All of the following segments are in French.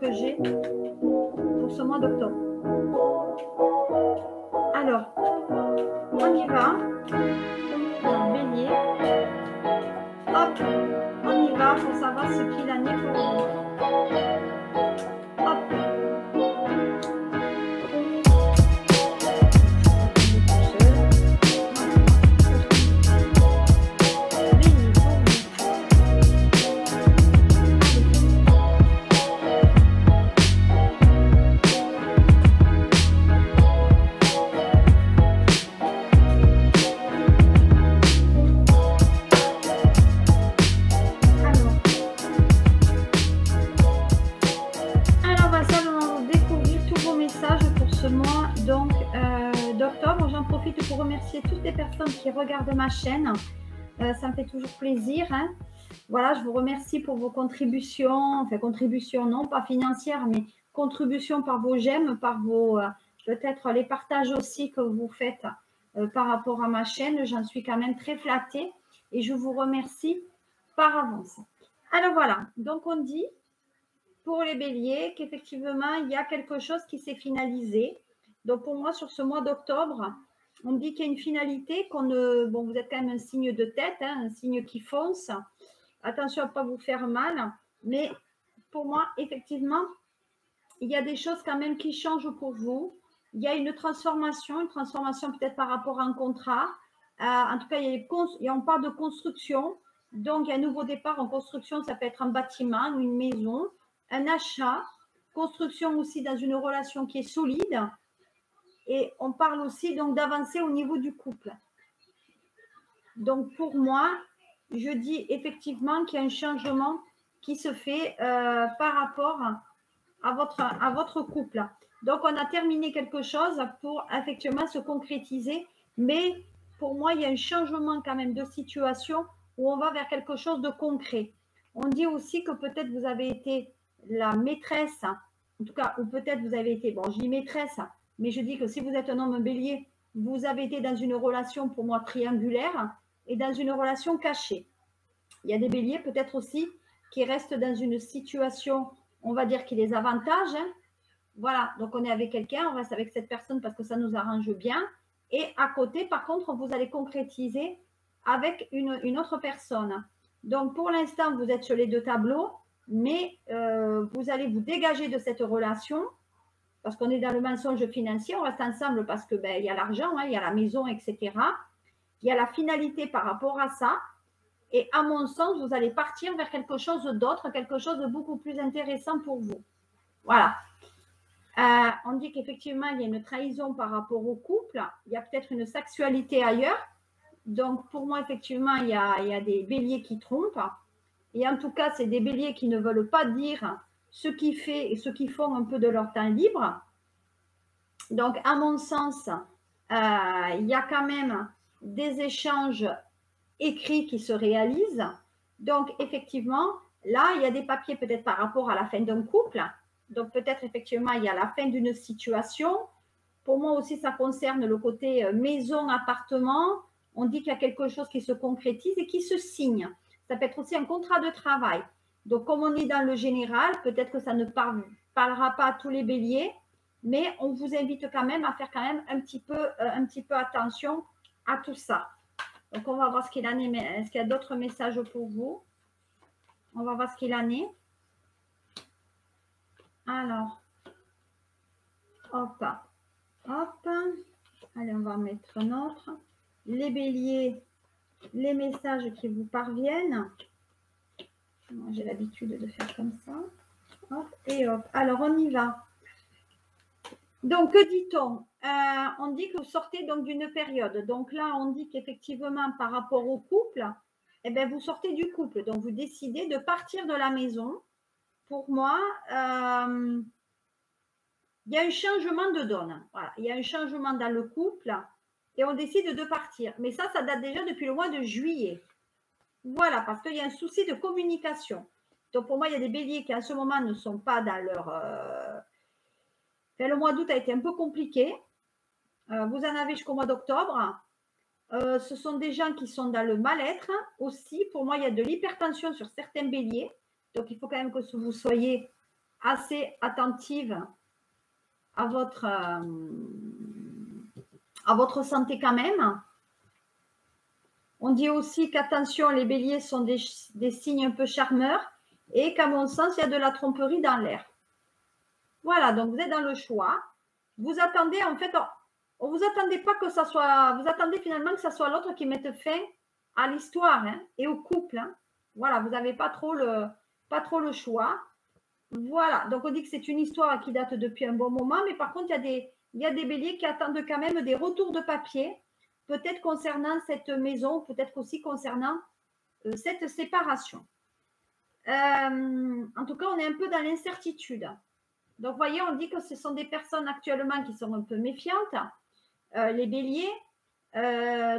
Que j'ai pour ce mois d'octobre. Alors, on y va. Alors, bélier. Hop, on y va pour savoir ce qu'il en est pour vous. Hop. Pour remercier toutes les personnes qui regardent ma chaîne. Ça me fait toujours plaisir. Hein. Voilà, je vous remercie pour vos contributions. Enfin, contributions, non pas financières, mais contributions par vos j'aime, par vos peut-être les partages aussi que vous faites par rapport à ma chaîne. J'en suis quand même très flattée et je vous remercie par avance. Alors voilà, donc on dit pour les béliers qu'effectivement, il y a quelque chose qui s'est finalisé. Donc pour moi, sur ce mois d'octobre, on me dit qu'il y a une finalité, qu'on ne... Bon, vous êtes quand même un signe de tête, hein, un signe qui fonce. Attention à ne pas vous faire mal. Mais pour moi, effectivement, il y a des choses quand même qui changent pour vous. Il y a une transformation peut-être par rapport à un contrat. En tout cas, on parle de construction. Donc, il y a un nouveau départ en construction. Ça peut être un bâtiment, une maison, un achat. Construction aussi dans une relation qui est solide. Et on parle aussi donc d'avancer au niveau du couple. Donc pour moi, je dis effectivement qu'il y a un changement qui se fait par rapport à votre couple. Donc on a terminé quelque chose pour effectivement se concrétiser. Mais pour moi, il y a un changement quand même de situation où on va vers quelque chose de concret. On dit aussi que peut-être vous avez été la maîtresse, en tout cas, ou peut-être vous avez été, bon je dis maîtresse, mais je dis que si vous êtes un homme bélier, vous avez été dans une relation, pour moi, triangulaire et dans une relation cachée. Il y a des béliers, peut-être aussi, qui restent dans une situation, on va dire, qui les avantage. Hein. Voilà, donc on est avec quelqu'un, on reste avec cette personne parce que ça nous arrange bien. Et à côté, par contre, vous allez concrétiser avec une autre personne. Donc, pour l'instant, vous êtes sur les deux tableaux, mais vous allez vous dégager de cette relation parce qu'on est dans le mensonge financier, on reste ensemble parce que il y a l'argent, hein, il y a la maison, etc. Il y a la finalité par rapport à ça. Et à mon sens, vous allez partir vers quelque chose d'autre, quelque chose de beaucoup plus intéressant pour vous. Voilà. On dit qu'effectivement, il y a une trahison par rapport au couple. Il y a peut-être une sexualité ailleurs. Donc, pour moi, effectivement, il y a des béliers qui trompent. Et en tout cas, c'est des béliers qui ne veulent pas dire ce qu'ils font et ce qu'ils font un peu de leur temps libre. Donc, à mon sens, il y a quand même des échanges écrits qui se réalisent. Donc, effectivement, là, il y a des papiers peut-être par rapport à la fin d'un couple. Donc, peut-être effectivement, il y a la fin d'une situation. Pour moi aussi, ça concerne le côté maison, appartement. On dit qu'il y a quelque chose qui se concrétise et qui se signe. Ça peut être aussi un contrat de travail. Donc, comme on est dans le général, peut-être que ça ne parlera pas à tous les béliers, mais on vous invite quand même à faire quand même un petit peu attention à tout ça. Donc, on va voir ce qu'il en est. Est-ce qu'il y a d'autres messages pour vous? On va voir ce qu'il en est. Alors, hop, hop. Allez, on va mettre notre. Les béliers, les messages qui vous parviennent. J'ai l'habitude de faire comme ça. Hop, et hop. Alors, on y va. Donc, que dit-on? On dit que vous sortez donc d'une période. Donc là, on dit qu'effectivement, par rapport au couple, eh bien, vous sortez du couple. Donc, vous décidez de partir de la maison. Pour moi, il y a un changement de donne. Voilà. Il y a un changement dans le couple et on décide de partir. Mais ça date déjà depuis le mois de juillet. Voilà, parce qu'il y a un souci de communication. Donc, pour moi, il y a des béliers qui, en ce moment, ne sont pas dans leur... le mois d'août a été un peu compliqué. Vous en avez jusqu'au mois d'octobre. Ce sont des gens qui sont dans le mal-être aussi. Pour moi, il y a de l'hypertension sur certains béliers. Donc, il faut quand même que vous soyez assez attentive à votre santé quand même. On dit aussi qu'attention, les béliers sont des signes un peu charmeurs et qu'à mon sens, il y a de la tromperie dans l'air. Voilà, donc vous êtes dans le choix. Vous attendez, en fait, on vous attendez pas que ça soit, vous attendez finalement que ça soit l'autre qui mette fin à l'histoire et au couple. Voilà, vous n'avez pas trop le choix. Voilà, donc on dit que c'est une histoire qui date depuis un bon moment, mais par contre, il y a des béliers qui attendent quand même des retours de papier, peut-être concernant cette maison, peut-être aussi concernant cette séparation. En tout cas, on est un peu dans l'incertitude. Donc, vous voyez, on dit que ce sont des personnes actuellement qui sont un peu méfiantes, les béliers.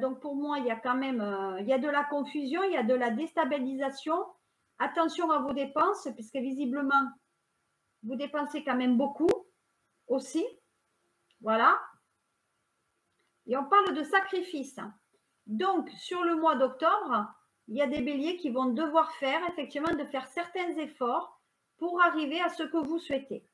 Donc, pour moi, il y a quand même il y a de la confusion, il y a de la déstabilisation. Attention à vos dépenses, puisque visiblement, vous dépensez quand même beaucoup aussi. Voilà. Et on parle de sacrifice. Donc, sur le mois d'octobre, il y a des béliers qui vont devoir faire certains efforts pour arriver à ce que vous souhaitez.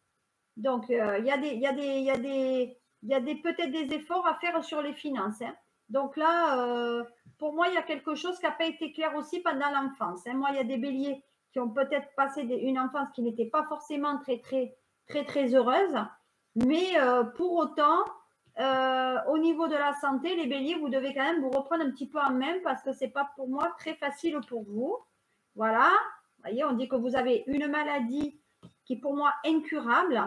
Donc, il y a peut-être des efforts à faire sur les finances. Donc là, pour moi, il y a quelque chose qui n'a pas été clair aussi pendant l'enfance. Moi, il y a des béliers qui ont peut-être passé une enfance qui n'était pas forcément très heureuse. Mais pour autant, au niveau de la santé, les béliers, vous devez quand même vous reprendre un petit peu en main parce que ce n'est pas pour moi très facile pour vous. Voilà. Vous voyez, on dit que vous avez une maladie qui est pour moi incurable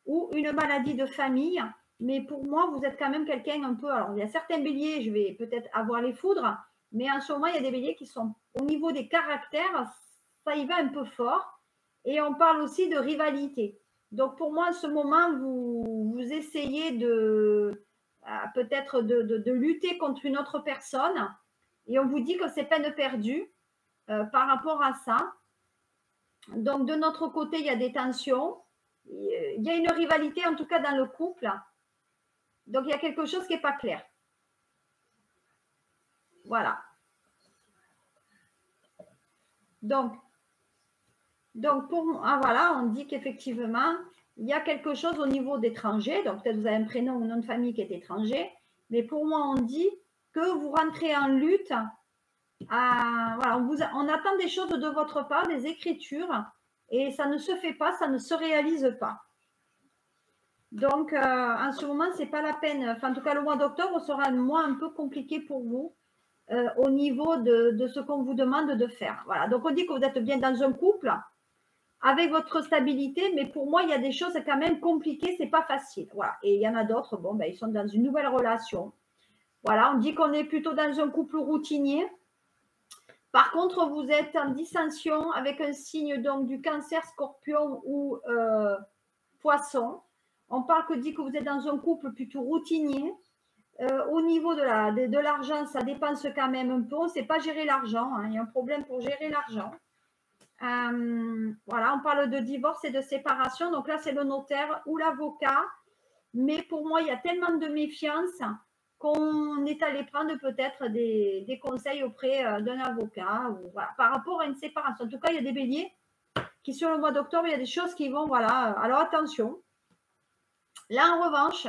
ou une maladie de famille. Mais pour moi, vous êtes quand même quelqu'un un peu... Alors, il y a certains béliers, je vais peut-être avoir les foudres, mais en ce moment, il y a des béliers qui sont au niveau des caractères, ça y va un peu fort. Et on parle aussi de rivalité. Donc, pour moi, en ce moment, vous essayez peut-être de lutter contre une autre personne et on vous dit que c'est peine perdue par rapport à ça. Donc, de notre côté, il y a des tensions. Il y a une rivalité, en tout cas, dans le couple. Donc, il y a quelque chose qui n'est pas clair. Voilà. Donc voilà, on dit qu'effectivement, il y a quelque chose au niveau d'étranger. Donc, peut-être vous avez un prénom ou un nom de famille qui est étranger. Mais pour moi, on dit que vous rentrez en lutte. Voilà, on attend des choses de votre part, des écritures. Et ça ne se fait pas, ça ne se réalise pas. Donc, en ce moment, ce n'est pas la peine. Enfin, en tout cas, le mois d'octobre sera un mois un peu compliqué pour vous. au niveau de ce qu'on vous demande de faire. Voilà. Donc, on dit que vous êtes bien dans un couple avec votre stabilité, mais pour moi, il y a des choses quand même compliquées, c'est pas facile. Voilà. Et il y en a d'autres, bon, ben, ils sont dans une nouvelle relation. Voilà, on dit qu'on est plutôt dans un couple routinier. Par contre, vous êtes en dissension avec un signe donc du Cancer, Scorpion ou Poisson. On parle que dit que vous êtes dans un couple plutôt routinier. Au niveau de l'argent, ça dépense quand même un peu. On ne sait pas gérer l'argent. Hein. Il y a un problème pour gérer l'argent. Voilà, on parle de divorce et de séparation. Donc là, c'est le notaire ou l'avocat. Mais pour moi, il y a tellement de méfiance qu'on est allé prendre peut-être des conseils auprès d'un avocat ou, voilà, par rapport à une séparation. En tout cas, il y a des béliers qui, sur le mois d'octobre, il y a des choses qui vont, voilà. Alors, attention. Là, en revanche,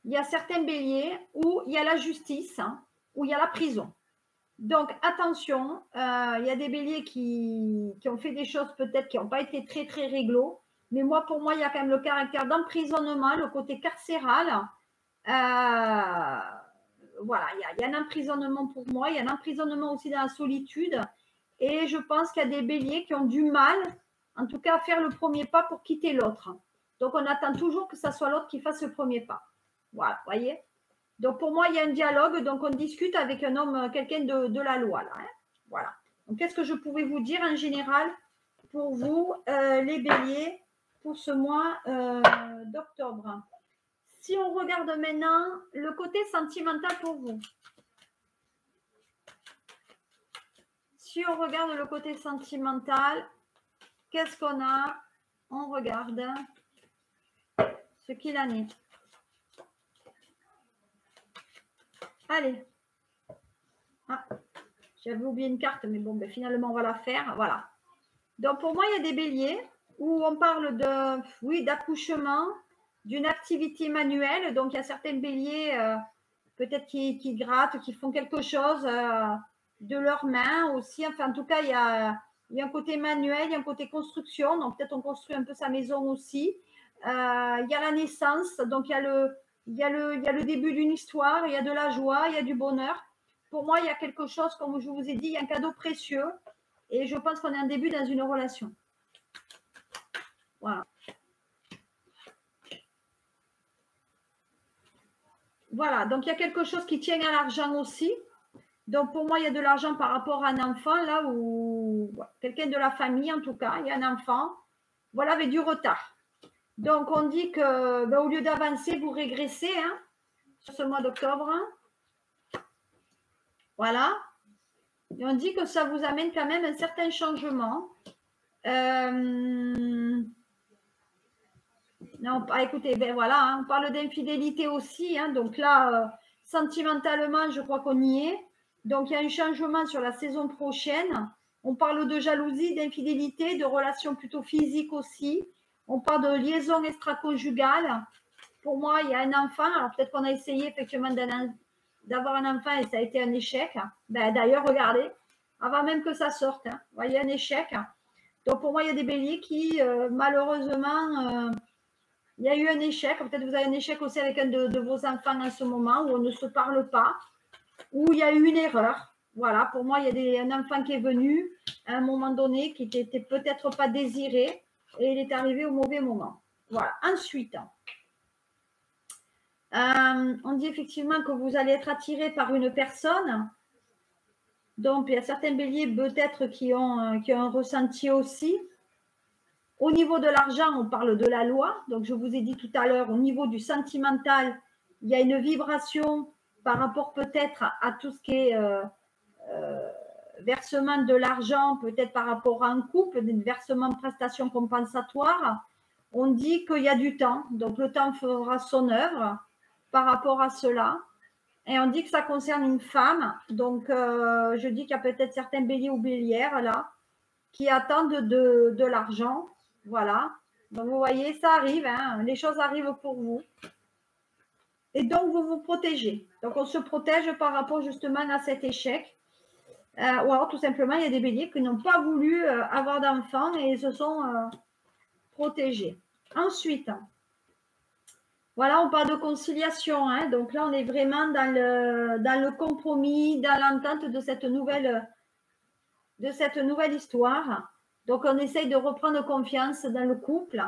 il y a certains béliers où il y a la justice, hein, où il y a la prison. Donc, attention, il y a des béliers qui ont fait des choses peut-être qui n'ont pas été très, très réglo. Mais moi, pour moi, il y a quand même le caractère d'emprisonnement, le côté carcéral. Voilà, il y a un emprisonnement pour moi. Il y a un emprisonnement aussi dans la solitude. Et je pense qu'il y a des béliers qui ont du mal, en tout cas, à faire le premier pas pour quitter l'autre. Donc, on attend toujours que ce soit l'autre qui fasse le premier pas. Voilà, vous voyez. Donc, pour moi, il y a un dialogue. Donc, on discute avec un homme, quelqu'un de la loi. Là, hein. Voilà. Donc, qu'est-ce que je pouvais vous dire en général pour vous, les béliers, pour ce mois d'octobre? Si on regarde maintenant le côté sentimental pour vous. Si on regarde le côté sentimental, qu'est-ce qu'on a? On regarde ce qu'il en est. Allez. Ah, j'avais oublié une carte, mais bon, ben, finalement, on va la faire. Voilà. Donc, pour moi, il y a des béliers où on parle de, oui, d'accouchement, d'une activité manuelle. Donc, il y a certains béliers, peut-être qui grattent, qui font quelque chose de leurs mains aussi. Enfin, en tout cas, il y a un côté manuel, il y a un côté construction. Donc, peut-être on construit un peu sa maison aussi. Il y a la naissance. Donc, il y a le début d'une histoire, il y a de la joie, il y a du bonheur. Pour moi, il y a quelque chose, comme je vous ai dit, il y a un cadeau précieux. Et je pense qu'on est en début dans une relation. Voilà. Voilà, donc il y a quelque chose qui tient à l'argent aussi. Donc pour moi, il y a de l'argent par rapport à un enfant, là où quelqu'un de la famille, en tout cas, il y a un enfant, voilà, avec du retard. Donc on dit que ben, au lieu d'avancer, vous régressez hein, sur ce mois d'octobre. Voilà. Et on dit que ça vous amène quand même un certain changement. Non, écoutez, ben voilà, hein, on parle d'infidélité aussi. Hein, donc là, sentimentalement, je crois qu'on y est. Donc il y a un changement sur la saison prochaine. On parle de jalousie, d'infidélité, de relations plutôt physiques aussi. On parle de liaison extra-conjugale. Pour moi, il y a un enfant. Alors peut-être qu'on a essayé effectivement d'avoir un enfant et ça a été un échec. Ben, d'ailleurs, regardez, avant même que ça sorte, hein, vous voyez un échec. Donc pour moi, il y a des béliers qui, malheureusement, il y a eu un échec. Peut-être vous avez un échec aussi avec un de vos enfants en ce moment où on ne se parle pas, où il y a eu une erreur. Voilà, pour moi, il y a un enfant qui est venu à un moment donné qui n'était peut-être pas désiré et il est arrivé au mauvais moment. Voilà. Ensuite, on dit effectivement que vous allez être attiré par une personne. Donc, il y a certains béliers peut-être qui ont un ressenti aussi. Au niveau de l'argent, on parle de la loi. Donc, je vous ai dit tout à l'heure, au niveau du sentimental, il y a une vibration par rapport peut-être à tout ce qui est versement de l'argent, peut-être par rapport à un couple, des versements de prestations compensatoires. On dit qu'il y a du temps. Donc, le temps fera son œuvre par rapport à cela. Et on dit que ça concerne une femme. Donc, je dis qu'il y a peut-être certains béliers ou bélières là qui attendent de l'argent. Voilà. Donc, vous voyez, ça arrive. Hein, les choses arrivent pour vous. Et donc, vous vous protégez. Donc, on se protège par rapport justement à cet échec. Ou alors, tout simplement, il y a des béliers qui n'ont pas voulu avoir d'enfants et se sont protégés. Ensuite, Voilà, on parle de conciliation. Hein. Donc là, on est vraiment dans le compromis, dans l'entente de cette nouvelle histoire. Donc, on essaye de reprendre confiance dans le couple.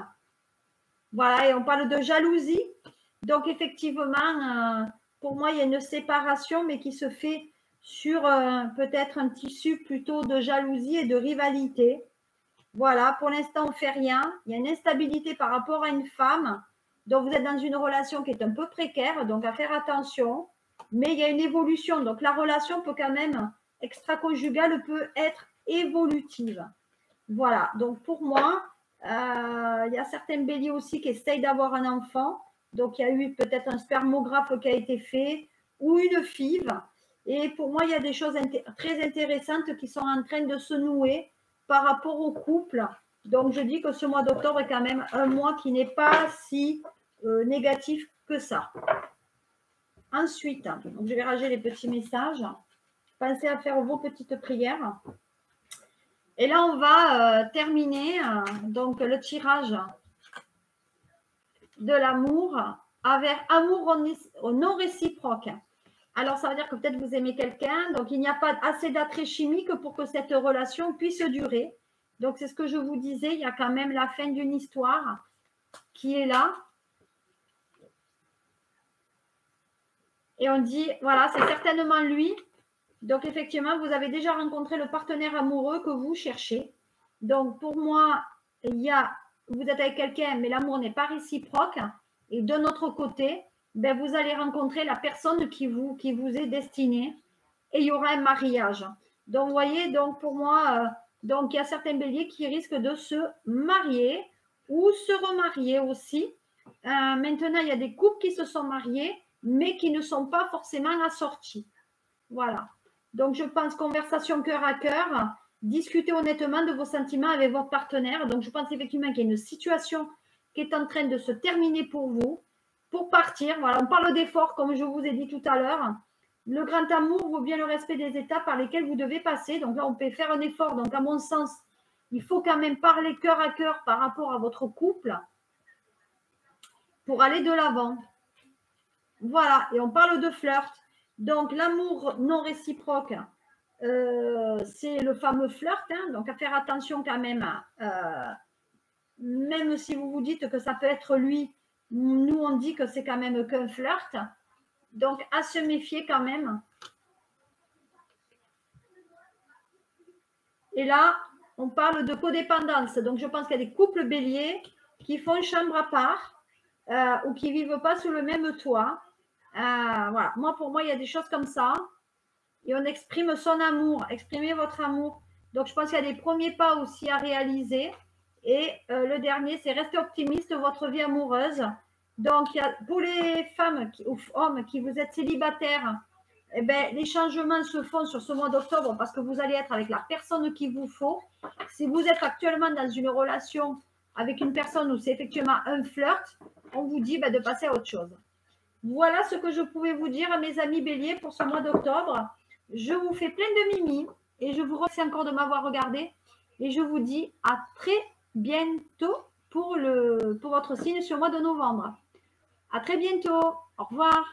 Voilà, et on parle de jalousie. Donc, effectivement, pour moi, il y a une séparation, mais qui se fait sur peut-être un tissu plutôt de jalousie et de rivalité. Voilà, pour l'instant, on ne fait rien. Il y a une instabilité par rapport à une femme. Donc, vous êtes dans une relation qui est un peu précaire, donc à faire attention. Mais il y a une évolution. Donc, la relation peut quand même, extra-conjugale, peut être évolutive. Voilà, donc pour moi, il y a certains béliers aussi qui essayent d'avoir un enfant. Donc, il y a eu peut-être un spermographe qui a été fait ou une FIV. Et pour moi, il y a des choses très intéressantes qui sont en train de se nouer par rapport au couple. Donc, je dis que ce mois d'octobre est quand même un mois qui n'est pas si négatif que ça. Ensuite, donc je vais ranger les petits messages. Pensez à faire vos petites prières. Et là, on va terminer donc le tirage de l'amour avec amour non réciproque. Alors, ça veut dire que peut-être vous aimez quelqu'un, donc il n'y a pas assez d'attrait chimique pour que cette relation puisse durer. Donc, c'est ce que je vous disais, il y a quand même la fin d'une histoire qui est là. Et on dit, voilà, c'est certainement lui. Donc, effectivement, vous avez déjà rencontré le partenaire amoureux que vous cherchez. Donc, pour moi, vous êtes avec quelqu'un, mais l'amour n'est pas réciproque. Et de notre côté, ben, vous allez rencontrer la personne qui vous est destinée. Et il y aura un mariage. Donc, vous voyez, donc pour moi, donc il y a certains béliers qui risquent de se marier ou se remarier aussi. Maintenant, il y a des couples qui se sont mariés, mais qui ne sont pas forcément assortis. Voilà. Donc, je pense conversation cœur à cœur, discutez honnêtement de vos sentiments avec votre partenaire. Donc, je pense effectivement qu'il y a une situation qui est en train de se terminer pour vous, pour partir. Voilà, on parle d'effort, comme je vous ai dit tout à l'heure. Le grand amour vaut bien le respect des étapes par lesquelles vous devez passer. Donc là, on peut faire un effort. Donc, à mon sens, il faut quand même parler cœur à cœur par rapport à votre couple pour aller de l'avant. Voilà, et on parle de flirt. Donc, l'amour non réciproque, c'est le fameux flirt. Hein, donc, à faire attention quand même. Même si vous vous dites que ça peut être lui, nous, on dit que c'est quand même qu'un flirt. Donc, à se méfier quand même. Et là, on parle de codépendance. Donc, je pense qu'il y a des couples béliers qui font chambre à part ou qui ne vivent pas sous le même toit. Voilà. Moi, pour moi, il y a des choses comme ça. Et on exprime son amour. Exprimez votre amour. Donc, je pense qu'il y a des premiers pas aussi à réaliser. Et le dernier, c'est rester optimiste, votre vie amoureuse. Donc, pour les femmes ou hommes qui vous êtes célibataires, eh ben, les changements se font sur ce mois d'octobre parce que vous allez être avec la personne qu'il vous faut. Si vous êtes actuellement dans une relation avec une personne où c'est effectivement un flirt, on vous dit de passer à autre chose. Voilà ce que je pouvais vous dire, mes amis béliers, pour ce mois d'octobre. Je vous fais plein de mimi et je vous remercie encore de m'avoir regardé. Et je vous dis à très bientôt pour votre signe sur le mois de novembre. À très bientôt. Au revoir.